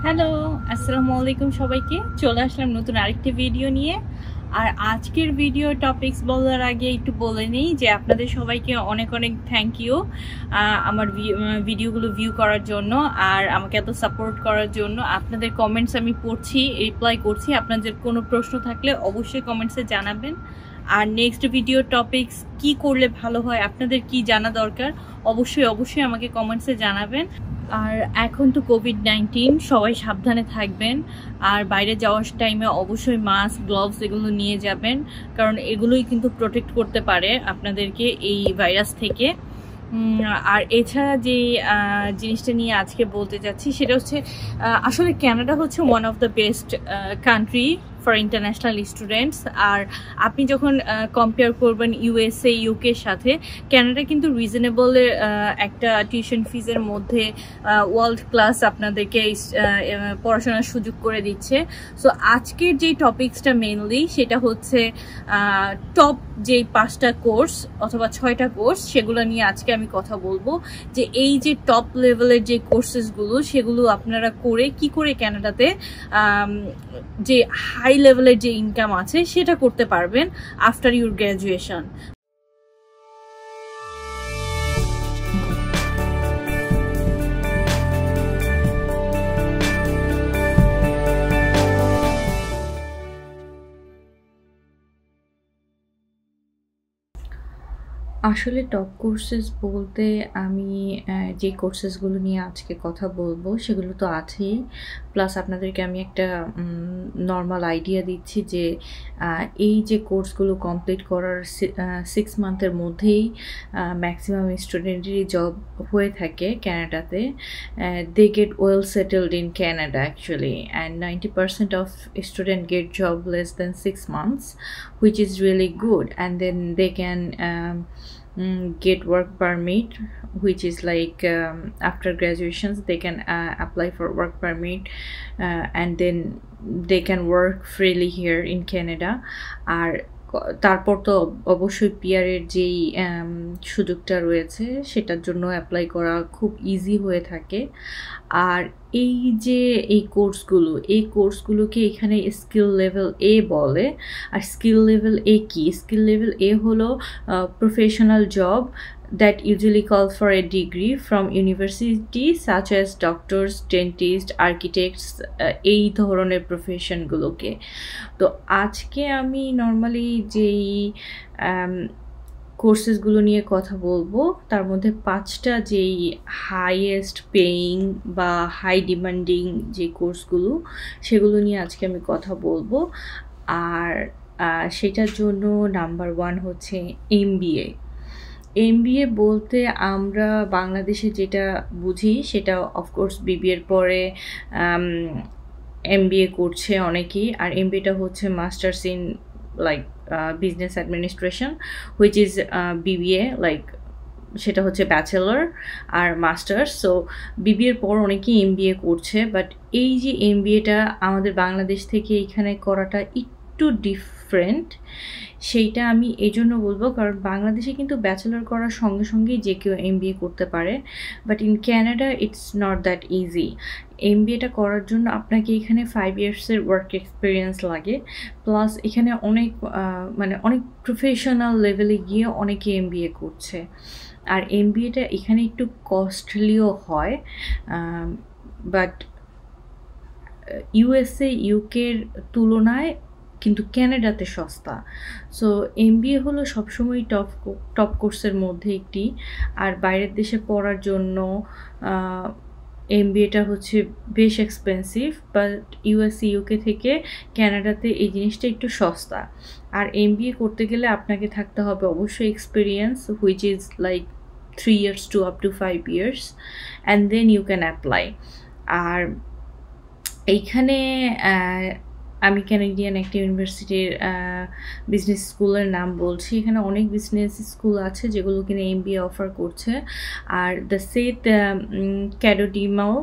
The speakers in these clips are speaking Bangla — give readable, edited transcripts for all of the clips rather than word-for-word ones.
হ্যালো, আসসালামু আলাইকুম সবাইকে। চলে আসলাম নতুন আরেকটি ভিডিও নিয়ে। আর আজকের ভিডিও টপিকস বলার আগে একটু বলে নিই যে আপনাদের সবাইকে অনেক অনেক থ্যাংক ইউ আমার ভিডিওগুলো ভিউ করার জন্য আর আমাকে এত সাপোর্ট করার জন্য। আপনাদের কমেন্টস আমি পড়ছি, রিপ্লাই করছি। আপনাদের কোনো প্রশ্ন থাকলে অবশ্যই কমেন্টসে জানাবেন। আর নেক্সট ভিডিও টপিকস কি করলে ভালো হয়, আপনাদের কি জানা দরকার, অবশ্যই আমাকে কমেন্টসে জানাবেন। আর এখন তো কোভিড-19, সবাই সাবধানে থাকবেন। আর বাইরে যাওয়ার টাইমে অবশ্যই মাস্ক, গ্লোভস এগুলো নিয়ে যাবেন, কারণ এগুলোই কিন্তু প্রোটেক্ট করতে পারে আপনাদেরকে এই ভাইরাস থেকে। আর এছাড়া যে জিনিসটা নিয়ে আজকে বলতে যাচ্ছি সেটা হচ্ছে আসলে কানাডা হচ্ছে one of the best country for international students. আর আপনি যখন কম্পেয়ার করবেন ইউএসএ, ইউকের সাথে, কানাডা কিন্তু রিজনেবলের একটা টিউশন ফিজের মধ্যে ওয়ার্ল্ড ক্লাস আপনাদেরকে পড়াশোনার সুযোগ করে দিচ্ছে। সো আজকের যে টপিকসটা মেইনলি সেটা হচ্ছে টপ যেই 5টা কোর্স অথবা 6টা কোর্স, সেগুলো নিয়ে আজকে আমি কথা বলবো। যে এই যে টপ লেভেলের যে কোর্সেসগুলো, সেগুলো আপনারা করে কি করে কানাডাতে যে হাই লেভেলের যে ইনকাম আছে সেটা করতে পারবেন আফটার ইউর গ্র্যাজুয়েশন। আসলে টপ কোর্সেস বলতে আমি যে কোর্সেসগুলো নিয়ে আজকে কথা বলবো সেগুলো তো আছেই। প্লাস আপনাদেরকে আমি একটা নর্মাল আইডিয়া দিচ্ছি যে এই যে কোর্সগুলো কমপ্লিট করার 6 মান্থের মধ্যেই ম্যাক্সিমাম স্টুডেন্টেরই জব হয়ে থাকে ক্যানাডাতে। They get well settled in Canada actually, and 90% of student get job less than 6 months, which is really good. And then they can get work permit, which is like after graduations they can apply for work permit, and then they can work freely here in Canada. আর তারপর তো অবশ্যই পিআরের যেই সুযোগটা রয়েছে সেটার জন্য অ্যাপ্লাই করা খুব ইজি হয়ে থাকে। আর এই যে এই কোর্সগুলোকে এখানে স্কিল লেভেল এ বলে। আর স্কিল লেভেল এ কি? স্কিল লেভেল এ হলো professional job that usually call for a degree from university such as doctors, dentists, architects, এই ধরনের প্রফেশনগুলোকে। তো আজকে আমি নর্মালি যেই কোর্সেসগুলো নিয়ে কথা বলবো তার মধ্যে 5টা যেই হাইয়েস্ট পেইং বা হাই ডিমান্ডিং যে কোর্সগুলো সেগুলো নিয়ে আজকে আমি কথা বলবো। আর সেটার জন্য নাম্বার 1 হচ্ছে এমবিএ। এমবিএ বলতে আমরা বাংলাদেশে যেটা বুঝি সেটা অফকোর্স বিবিএর পরে এমবিএ করছে অনেকেই। আর এমবিএটা হচ্ছে masters in like business administration, which is BBA, like সেটা হচ্ছে ব্যাচেলর আর মাস্টার্স। সো বিবিএর পর অনেকেই এমবিএ করছে, বাট এই যে এমবিএটা আমাদের বাংলাদেশ থেকে এখানে করাটা একটু ডিফারেন্ট। সেইটা আমি এই জন্য বলবো কারণ বাংলাদেশে কিন্তু ব্যাচেলর করার সঙ্গে সঙ্গেই যে কেউ এমবিএ করতে পারে, but in Canada it's not that easy. এমবিএটা করার জন্য আপনাকে এখানে 5 ইয়ার্সের ওয়ার্ক এক্সপিরিয়েন্স লাগে, প্লাস এখানে অনেক প্রফেশনাল লেভেলে গিয়ে অনেকে এমবিএ করছে। আর এমবিএটা এখানে একটু কস্টলিও হয়, বাট ইউএসএ, ইউকের তুলনায় কিন্তু ক্যানাডাতে সস্তা। সো এমবিএ হলো সবসময় টপ কোর্সের মধ্যে একটি। আর বাইরের দেশে পড়ার জন্য এমবিএটা হচ্ছে বেশ এক্সপেন্সিভ, বাট ইউএসএ, ইউকে থেকে ক্যানাডাতে এই জিনিসটা একটু সস্তা। আর এমবিএ করতে গেলে আপনাকে থাকতে হবে অবশ্যই experience, which is like 3 years to up to 5 years, and then you can apply. আর এইখানে আমি ক্যানাডিয়ান একটা ইউনিভার্সিটির বিজনেস স্কুলের নাম বলছি। এখানে অনেক বিজনেস স্কুল আছে যেগুলো কিনা এমবিএ অফার করছে। আর দ্য সেট ক্যাডোডিমাল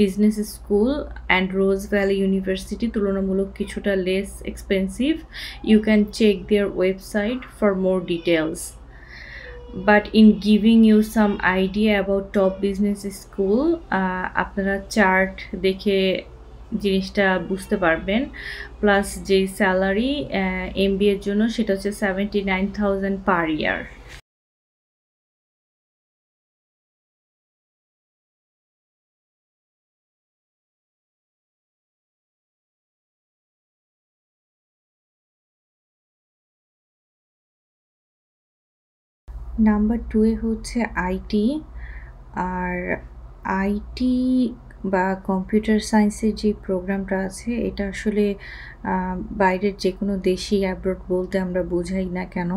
business school and Rose Valley University তুলনামূলক কিছুটা less expensive. You can check their website for more details. but in giving you some idea about top business school, আপনারা চার্ট দেখে জিনিসটা বুঝতে পারবেন। প্লাস যে স্যালারি MBA এর জন্য সেটা হচ্ছে 79,000 পার ইয়ার। নাম্বার 2 এ হচ্ছে আইটি। আর আইটি বা কম্পিউটার সায়েন্সের যে প্রোগ্রামটা আছে এটা আসলে বাইরের যে কোনো দেশই অ্যাব্রোড বলতে আমরা বোঝাই না কেন,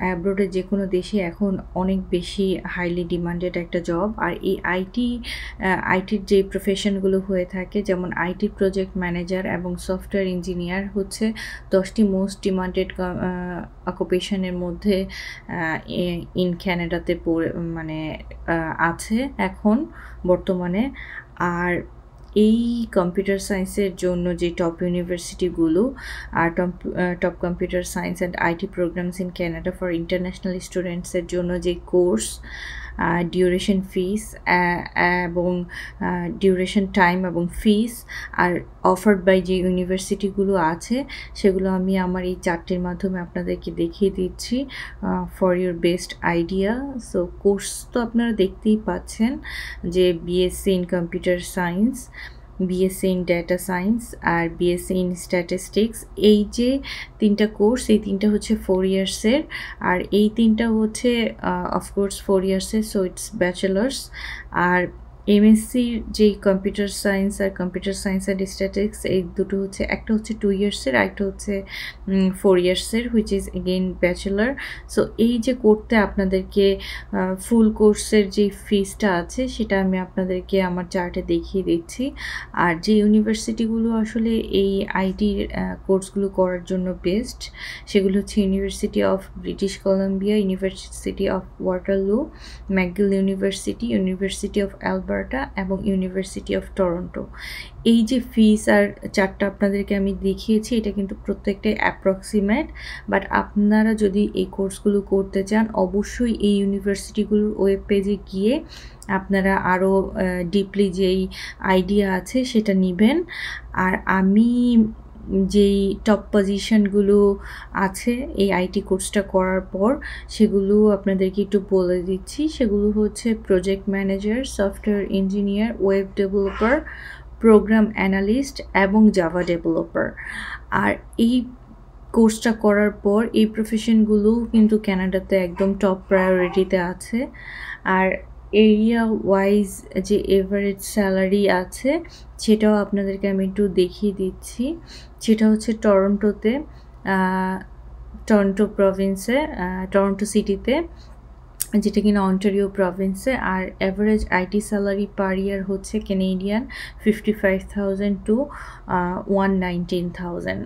অ্যাব্রোডের যে কোনো দেশে এখন অনেক বেশি হাইলি ডিমান্ডেড একটা জব। আর এই আইটির যে প্রফেশনগুলো হয়ে থাকে, যেমন আইটি প্রজেক্ট ম্যানেজার এবং সফটওয়্যার ইঞ্জিনিয়ার হচ্ছে 10টি মোস্ট ডিমান্ডেড অকুপেশনের মধ্যে ইন ক্যানাডাতে মানে আছে এখন বর্তমানে। আর এই কম্পিউটার সায়েন্সের জন্য যে টপ ইউনিভার্সিটিগুলো আর top computer science and IT programs in Canada for international স্টুডেন্টসের জন্য যে কোর্স, ডিউরেশন ফিস এবং ডিউরেশন টাইম এবং ফিস আর অফার্ড বাই যে ইউনিভার্সিটিগুলো আছে সেগুলো আমি আমার এই চার্টের মাধ্যমে আপনাদেরকে দেখিয়ে দিচ্ছি for your best idea. So course তো আপনারা দেখতেই পাচ্ছেন যে BSc in computer science, BSc in data science আর BSc ইন স্ট্যাটিস্টিক্স। এই যে 3টা কোর্স, এই 3টা হচ্ছে 4 ইয়ার্সের, আর এই 3টা হচ্ছে অফকোর্স 4 ইয়ার্সের, সো ইটস ব্যাচেলার্স। আর MSCর যে কম্পিউটার সায়েন্স আর কম্পিউটার সায়েন্স অ্যান্ড স্ট্যাটিস্টিক্স, এই দুটো হচ্ছে, একটা হচ্ছে 2 ইয়ার্সের আর একটা হচ্ছে 4 ইয়ার্সের, which is again bachelor. So এই যে করতে আপনাদেরকে ফুল কোর্সের যে ফিসটা আছে সেটা আমি আপনাদেরকে আমার চার্টে দেখিয়ে দিচ্ছি। আর যে ইউনিভার্সিটিগুলো আসলে এই আইটির কোর্সগুলো করার জন্য বেস্ট সেগুলো হচ্ছে university of British Columbia, university of Waterloo, McGill university, university of Alberta এবং ইউনিভার্সিটি অফ টরন্টো। এই যে ফিস আর চারটা আপনাদেরকে আমি দেখিয়েছি এটা কিন্তু প্রত্যেকটাই অ্যাপ্রক্সিমেট, বাট আপনারা যদি এই কোর্সগুলো করতে চান অবশ্যই এই ইউনিভার্সিটিগুলোর ওয়েব পেজে গিয়ে আপনারা আরও ডিপলি যেই আইডিয়া আছে সেটা নেবেন। আর আমি যেই টপ পজিশনগুলো আছে এই আইটি কোর্সটা করার পর সেগুলো আপনাদেরকে একটু বলে দিচ্ছি। সেগুলো হচ্ছে project manager, software engineer, web developer, program analyst এবং জাভা ডেভেলপার। আর এই কোর্সটা করার পর এই প্রফেশনগুলো কিন্তু ক্যানাডাতে একদম টপ প্রায়োরিটিতে আছে। আর এরিয়া ওয়াইজ যে এভারেজ স্যালারি আছে সেটাও আপনাদেরকে আমি একটু দেখিয়ে দিচ্ছি। সেটা হচ্ছে টরন্টোতে, টরন্টো প্রভিন্সে, টরন্টো সিটিতে, যেটা কিনা অন্টারিও প্রভিন্সে। আর average IT salary per year হচ্ছে ক্যানেডিয়ান 55,000 to 119,000।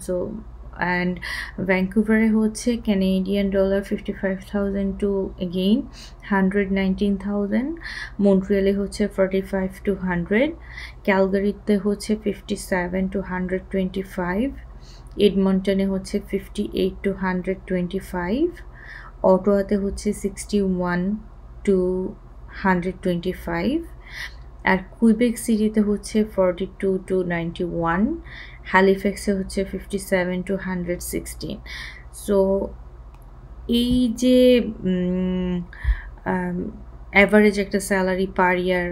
সো অ্যান্ড ভ্যাঙ্কুভারে হচ্ছে ক্যানেডিয়ান ডলার 55,000 to again 119,000। মন্ট্রিয়ালে হচ্ছে 45 to 100। ক্যালগারিতে হচ্ছে 57 to 125। এডমন্টনে হচ্ছে 58 to 125। অটোয়াতে হচ্ছে 61 to 125। আর কুইবেক সিটিতে হচ্ছে 42 to 91। হ্যালিফ্যাক্সে হচ্ছে 57 to 116। সো এই যে অ্যাভারেজ একটা স্যালারি পার ইয়ার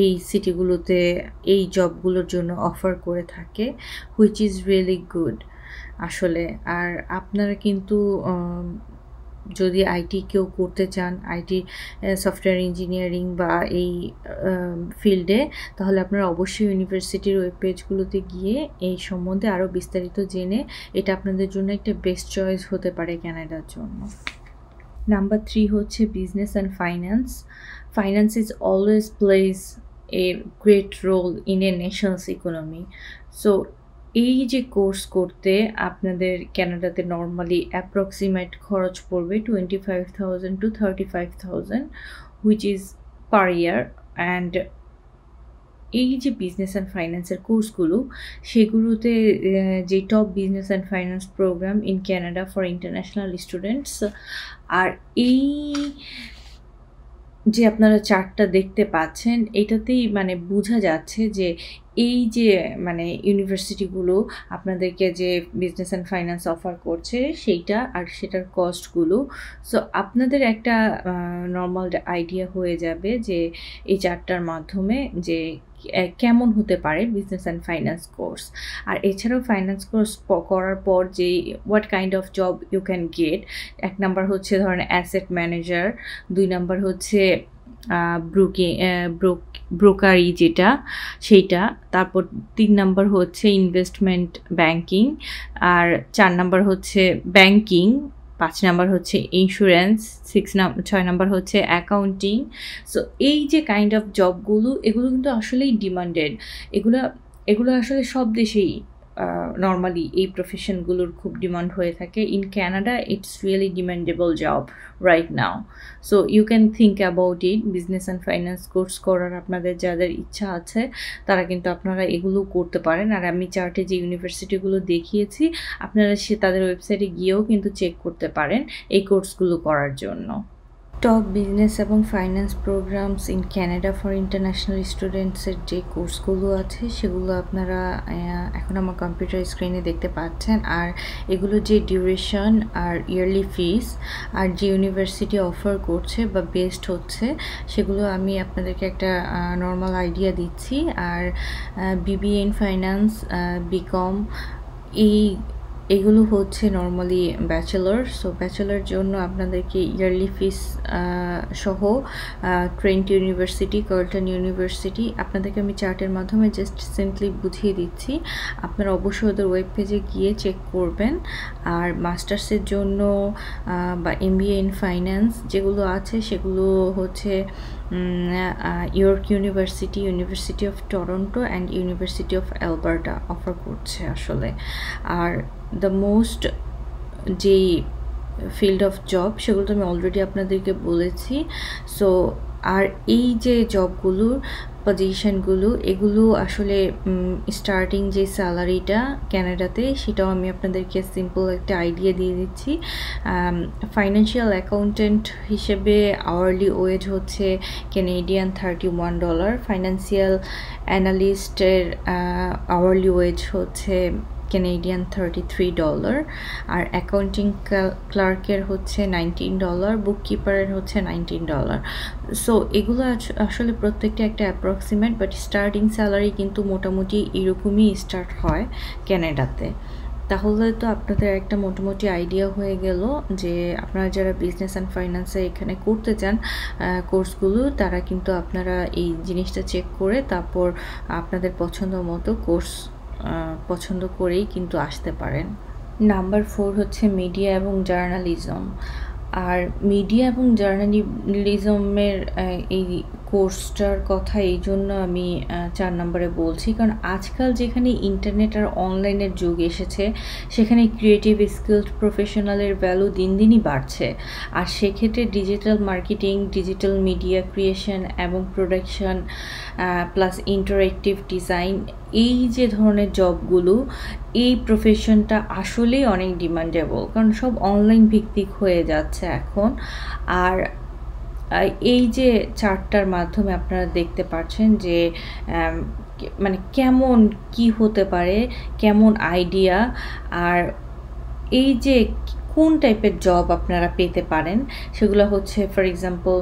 এই সিটিগুলোতে এই জবগুলোর জন্য অফার করে থাকে, হুইচ ইজ রিয়েলি গুড আসলে। আর আপনারা কিন্তু যদি আইটি কেউ করতে চান, আইটি সফটওয়্যার ইঞ্জিনিয়ারিং বা এই ফিল্ডে, তাহলে আপনারা অবশ্যই ইউনিভার্সিটির ওয়েব পেজগুলোতে গিয়ে এই সম্বন্ধে আরও বিস্তারিত জেনে এটা আপনাদের জন্য একটা বেস্ট চয়েস হতে পারে ক্যানাডার জন্য। নাম্বার 3 হচ্ছে business and finance. Finance is always plays a great role in a nation's economy. So এই যে কোর্স করতে আপনাদের ক্যানাডাতে নর্মালি অ্যাপ্রক্সিমেট খরচ পড়বে 25,000 to 35,000, which is per year. And এই যে বিজনেস অ্যান্ড ফাইন্যান্সের কোর্সগুলো, সেগুলোতে যে top business and finance program in Canada for international students. আর এই যে আপনারা চার্টটা দেখতে পাচ্ছেন, এটাতেই মানে বোঝা যাচ্ছে যে এই যে মানে ইউনিভার্সিটিগুলো আপনাদেরকে যে বিজনেস অ্যান্ড ফাইন্যান্স অফার করছে সেইটা আর সেটার কস্টগুলো। সো আপনাদের একটা নর্মাল আইডিয়া হয়ে যাবে যে এই চার্টটার মাধ্যমে যে কেমন হতে পারে বিজনেস অ্যান্ড ফাইন্যান্স কোর্স। আর এছাড়াও ফাইন্যান্স কোর্স করার পর যে what kind of job you can get, 1 number হচ্ছে ধরেন অ্যাসেট ম্যানেজার, 2 নাম্বার হচ্ছে ব্রোকারি যেটা সেইটা, তারপর 3 নাম্বার হচ্ছে ইনভেস্টমেন্ট ব্যাংকিং, আর 4 নাম্বার হচ্ছে ব্যাংকিং, 5 নাম্বার হচ্ছে ইন্স্যুরেন্স, 6 নাম্বার হচ্ছে অ্যাকাউন্টিং। সো এই যে কাইন্ড অফ জবগুলো, এগুলো কিন্তু আসলেই ডিমান্ডেড। এগুলো আসলে সব দেশেই নর্মালি এই প্রফেশনগুলোর খুব ডিমান্ড হয়ে থাকে। In Canada it's really demandable job right now. So you can think about it. Business and finance course করার আপনাদের যাদের ইচ্ছা আছে তারা কিন্তু আপনারা এগুলো করতে পারেন। আর আমি চার্টে যে ইউনিভার্সিটিগুলো দেখিয়েছি, আপনারা তাদের ওয়েবসাইটে গিয়েও কিন্তু চেক করতে পারেন এই কোর্সগুলো করার জন্য। টপ বিজনেস এবং finance programs in Canada for international স্টুডেন্টসের যে কোর্সগুলো আছে সেগুলো আপনারা এখন আমার কম্পিউটার স্ক্রিনে দেখতে পাচ্ছেন। আর এগুলো যে ডিউরেশন আর ইয়ারলি ফিস আর যে ইউনিভার্সিটি অফার করছে বা বেস্ট হচ্ছে, সেগুলো আমি আপনাদেরকে একটা নর্মাল আইডিয়া দিচ্ছি। আর বিবিএ ইন ফাইন্যান্স, বিকম, এগুলো হচ্ছে নর্মালি ব্যাচেলর। সো ব্যাচেলর জন্য আপনাদেরকে ইয়ারলি ফিস সহ ট্রেন্ট ইউনিভার্সিটি, কার্লটন ইউনিভার্সিটি, আপনাদেরকে আমি চার্টের মাধ্যমে জাস্ট সিম্পলি বুঝিয়ে দিচ্ছি। আপনারা অবশ্যই ওদের ওয়েব পেজে গিয়ে চেক করবেন। আর মাস্টার্সের জন্য বা এমবিএ ইন ফাইন্যান্স যেগুলো আছে সেগুলো হচ্ছে York university, university of Toronto and university of Alberta offer করছে আসলে। আর দ্য মোস্ট যেই ফিল্ড অফ জব সেগুলো তো আমি অলরেডি আপনাদেরকে বলেছি। সো আর এই যে জবগুলোর পজিশনগুলো, এগুলো আসলে স্টার্টিং যে স্যালারিটা ক্যানাডাতে, সেটাও আমি আপনাদেরকে সিম্পল একটা আইডিয়া দিয়ে দিচ্ছি। ফাইন্যান্সিয়াল অ্যাকাউন্টেন্ট হিসেবে আওয়ারলি ওয়েজ হচ্ছে ক্যানেডিয়ান $31, ফাইন্যান্সিয়াল অ্যানালিস্টের আওয়ারলি ওয়েজ হচ্ছে ক্যানেডিয়ান $33, আর অ্যাকাউন্টিং ক্লার্কের হচ্ছে $19, বুক কিপারের হচ্ছে $19। সো এগুলো আসলে প্রত্যেকটা একটা অ্যাপ্রক্সিমেট, বাট স্টার্টিং স্যালারি কিন্তু মোটামুটি এরকমই স্টার্ট হয় ক্যানাডাতে। তাহলে তো আপনাদের একটা মোটামুটি আইডিয়া হয়ে গেল যে আপনারা যারা বিজনেস অ্যান্ড ফাইন্যান্সে এখানে করতে চান কোর্সগুলো, তারা কিন্তু আপনারা এই জিনিসটা চেক করে তারপর আপনাদের পছন্দ মতো কোর্স পছন্দ করেই কিন্তু আসতে পারেন। নাম্বার 4 হচ্ছে মিডিয়া এবং জার্নালিজম। আর মিডিয়া এবং জার্নালিজমের এই কোর্সটার কথা এই জন্য আমি 4 নম্বরে বলছি, কারণ আজকাল যেখানে ইন্টারনেট আর অনলাইনের যুগ এসেছে, সেখানে ক্রিয়েটিভ স্কিলড প্রফেশনালের ভ্যালু দিন দিনই বাড়ছে। আর সেক্ষেত্রে digital marketing, digital media creation এবং প্রোডাকশন প্লাস ইন্টারেক্টিভ ডিজাইন, এই যে ধরনের জবগুলো, এই প্রফেশনটা আসলেই অনেক ডিমান্ডেবল, কারণ সব অনলাইন ভিত্তিক হয়ে যাচ্ছে এখন। আর এই যে চার্টটার মাধ্যমে আপনারা দেখতে পাচ্ছেন যে মানে কেমন কি হতে পারে, কেমন আইডিয়া, আর এই যে কোন টাইপের জব আপনারা পেতে পারেন সেগুলো হচ্ছে for example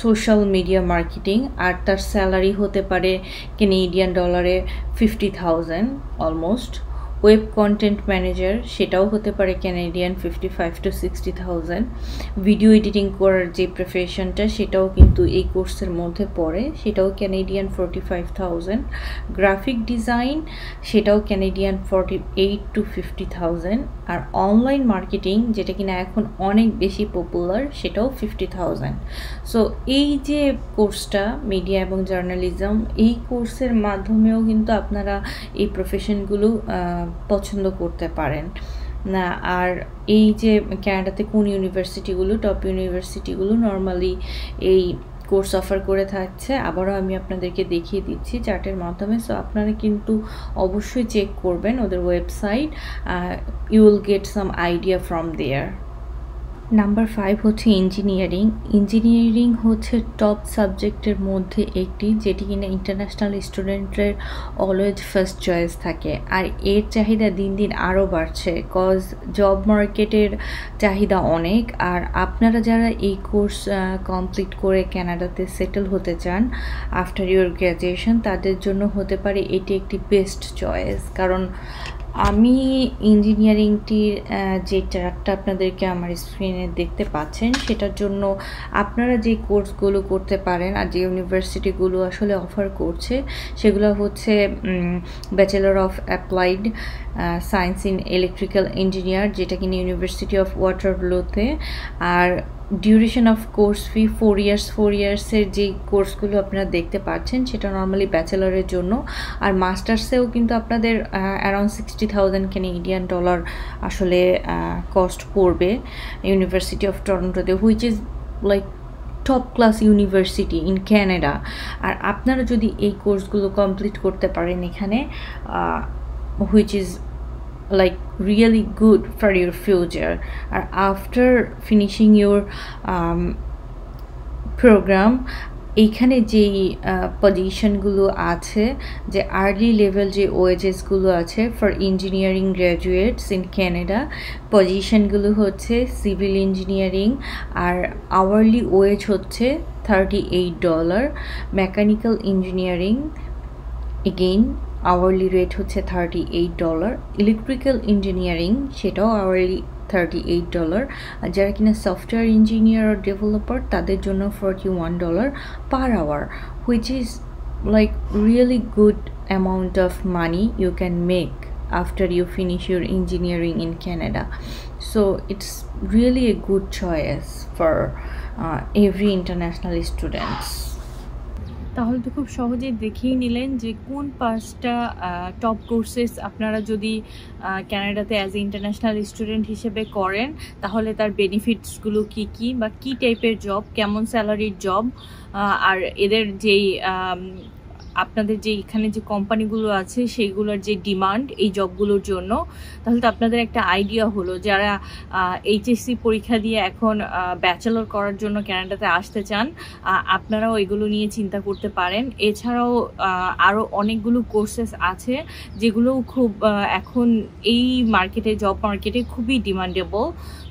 social media marketing, আর তার স্যালারি হতে পারে ক্যানেডিয়ান ডলারে $50,000 অলমোস্ট। ওয়েব কন্টেন্ট ম্যানেজার, সেটাও হতে পারে ক্যানেডিয়ান $55,000 to $60,000। ভিডিও এডিটিং করার যে প্রফেশনটা, সেটাও কিন্তু এই কোর্সের মধ্যে পড়ে, সেটাও ক্যানেডিয়ান $45,000। গ্রাফিক ডিজাইন, সেটাও ক্যানেডিয়ান $48,000 to $50,000। আর অনলাইন মার্কেটিং, যেটা কিনা এখন অনেক বেশি পপুলার, সেটাও $50,000। সো এই যে কোর্সটা মিডিয়া এবং জার্নালিজম, এই কোর্সের মাধ্যমেও কিন্তু আপনারা এই প্রফেশনগুলো পছন্দ করতে পারেন না। আর এই যে ক্যানাডাতে কোন ইউনিভার্সিটিগুলো, টপ ইউনিভার্সিটিগুলো নর্মালি এই কোর্স অফার করে থাকছে। আবারও আমি আপনাদেরকে দেখিয়ে দিচ্ছি চার্টের মাধ্যমে। সো আপনারা কিন্তু অবশ্যই চেক করবেন ওদের website, you will get some idea from there. Number 5 হচ্ছে ইঞ্জিনিয়ারিং। ইঞ্জিনিয়ারিং হচ্ছে টপ সাবজেক্টের মধ্যে একটি, যেটি কিনা ইন্টারন্যাশনাল স্টুডেন্টের অলওয়েজ ফার্স্ট চয়েস থাকে। আর এর চাহিদা দিন দিন আরও বাড়ছে, কজ জব মার্কেটের চাহিদা অনেক। আর আপনারা যারা এই কোর্স কমপ্লিট করে ক্যানাডাতে সেটেল হতে চান আফটার ইউর গ্র্যাজুয়েশন, তাদের জন্য হতে পারে এটি একটি বেস্ট চয়েস। কারণ আমি ইঞ্জিনিয়ারিংটির যে চার্টটা আপনাদেরকে আমার স্ক্রিনে দেখতে পাচ্ছেন, সেটার জন্য আপনারা যে কোর্সগুলো করতে পারেন আর যে ইউনিভার্সিটিগুলো আসলে অফার করছে সেগুলো হচ্ছে bachelor of applied science in electrical engineer, যেটা কিনা ইউনিভার্সিটি অফ ওয়াটারলোতে। আর ডিউরেশন অফ কোর্স ফি 4 ইয়ার্সের যেই কোর্সগুলো আপনারা দেখতে পাচ্ছেন সেটা নর্মালি ব্যাচেলরের জন্য। আর মাস্টার্সেও কিন্তু আপনাদের অ্যারাউন্ড $60,000 ক্যানাডিয়ান ডলার আসলে কস্ট পড়বে ইউনিভার্সিটি অফ টরন্টোতে, which is like top class university in Canada. আর আপনারা যদি এই কোর্সগুলো কমপ্লিট করতে পারেন এখানে, which is like really good for your future. Or after finishing your program, এইখানে যেই পজিশনগুলো আছে, যে আর্লি লেভেল যে ওয়েজেসগুলো আছে for engineering graduates in Canada, পজিশনগুলো হচ্ছে সিভিল ইঞ্জিনিয়ারিং, আর আওয়ারলি ওয়েজ হচ্ছে $38, mechanical engineering again hourly rate হচ্ছে $38, ইলেকট্রিক্যাল ইঞ্জিনিয়ারিং সেটাও আওয়ারলি $38, আর যারা কিনা সফটওয়্যার ইঞ্জিনিয়ার আর ডেভেলপার তাদের জন্য $41 per hour, which is like really good amount of money you can make after you finish your engineering in Canada. So it's really a good choice for every international students. তাহলে তো খুব সহজেই দেখিয়ে নিলেন যে কোন 5টা টপ কোর্সেস আপনারা যদি ক্যানাডাতে অ্যাজ এ ইন্টারন্যাশনাল স্টুডেন্ট হিসেবে করেন তাহলে তার বেনিফিটসগুলো কি কি, বা কি টাইপের জব, কেমন স্যালারির জব, আর এদের যেই আপনাদের যে এখানে যে কোম্পানিগুলো আছে সেইগুলোর যে ডিমান্ড এই জবগুলোর জন্য। তাহলে তো আপনাদের একটা আইডিয়া হলো যারা এইচএসসি পরীক্ষা দিয়ে এখন ব্যাচেলর করার জন্য ক্যানাডাতে আসতে চান, আপনারাও এগুলো নিয়ে চিন্তা করতে পারেন। এছাড়াও আরও অনেকগুলো কোর্সেস আছে যেগুলো খুব এখন এই মার্কেটে, জব মার্কেটে খুবই ডিমান্ডেবল।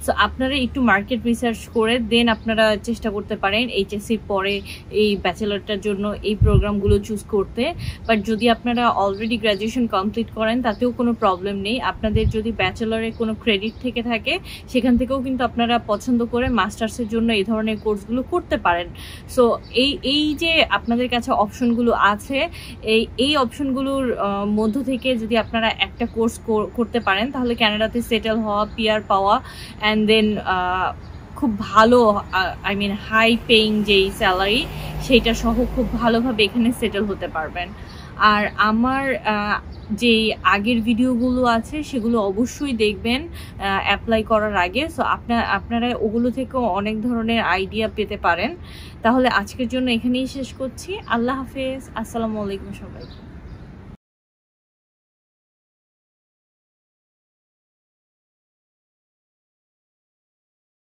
সো আপনারা একটু মার্কেট রিসার্চ করে দেন আপনারা চেষ্টা করতে পারেন এইচএসসির পরে এই ব্যাচেলরটার জন্য এই প্রোগ্রামগুলো চুজ করতে। বাট যদি আপনারা অলরেডি গ্র্যাজুয়েশন কমপ্লিট করেন তাতেও কোনো প্রবলেম নেই। আপনাদের যদি ব্যাচেলরে কোনো ক্রেডিট থেকে থাকে সেখান থেকেও কিন্তু আপনারা পছন্দ করে মাস্টার্সের জন্য এই ধরনের কোর্সগুলো করতে পারেন। সো এই যে আপনাদের কাছে অপশনগুলো আছে, এই অপশনগুলোর মধ্য থেকে যদি আপনারা একটা কোর্স করতে পারেন তাহলে ক্যানাডাতে সেটেল হওয়া, পিআর পাওয়া, অ্যান্ড দেন খুব ভালো আই মিন হাই পেইং যেই স্যালারি সেইটা সহ খুব ভালোভাবে এখানে সেটেল হতে পারবেন। আর আমার যেই আগের ভিডিওগুলো আছে সেগুলো অবশ্যই দেখবেন অ্যাপ্লাই করার আগে। সো আপনারা ওগুলো থেকেও অনেক ধরনের আইডিয়া পেতে পারেন। তাহলে আজকের জন্য এখানেই শেষ করছি। আল্লাহ হাফেজ, আসসালামু আলাইকুম সবাইকে।